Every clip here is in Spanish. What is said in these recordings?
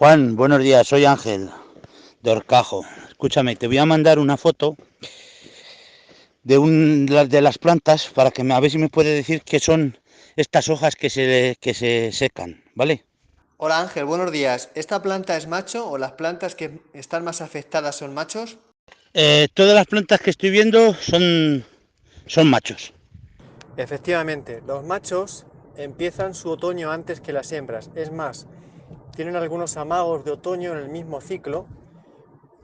Juan, buenos días, soy Ángel de Horcajo. Escúchame, te voy a mandar una foto de las plantas para que a ver si me puedes decir qué son estas hojas que se secan, ¿vale? Hola Ángel, buenos días. ¿Esta planta es macho o las plantas que están más afectadas son machos? Todas las plantas que estoy viendo son machos. Efectivamente, los machos empiezan su otoño antes que las hembras. Es más, tienen algunos amagos de otoño en el mismo ciclo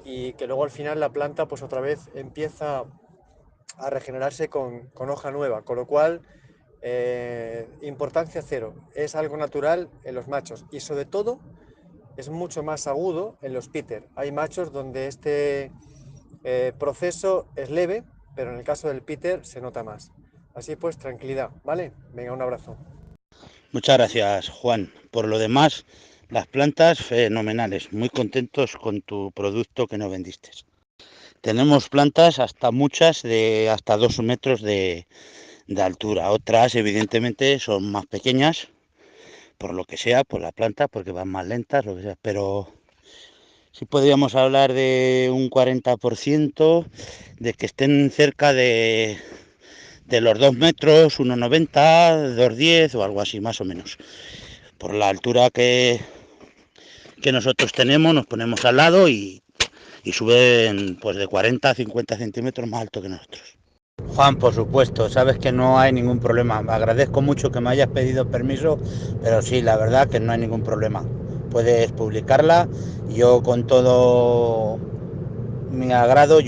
y que luego al final la planta pues otra vez empieza a regenerarse con hoja nueva, con lo cual importancia cero. Es algo natural en los machos y sobre todo es mucho más agudo en los Peter. Hay machos donde este proceso es leve, pero en el caso del Peter se nota más. Así pues, tranquilidad, ¿vale? Venga, un abrazo. Muchas gracias, Juan. Por lo demás, las plantas fenomenales. Muy contentos con tu producto que nos vendiste. Tenemos plantas hasta muchas de hasta 2 metros de altura. Otras, evidentemente, son más pequeñas, por lo que sea, por la planta, porque van más lentas, lo que sea, pero sí podríamos hablar de un 40% de que estén cerca de los 2 metros, 1,90, 2,10 o algo así, más o menos. Por la altura que nosotros tenemos, nos ponemos al lado y suben pues de 40 a 50 centímetros más alto que nosotros. Juan, por supuesto, sabes que no hay ningún problema. Agradezco mucho que me hayas pedido permiso, pero sí, la verdad que no hay ningún problema. Puedes publicarla. Yo con todo mi agrado,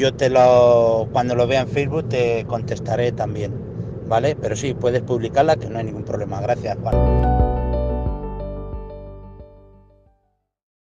cuando lo vea en Facebook te contestaré también, ¿vale? Pero sí, puedes publicarla, que no hay ningún problema. Gracias, Juan.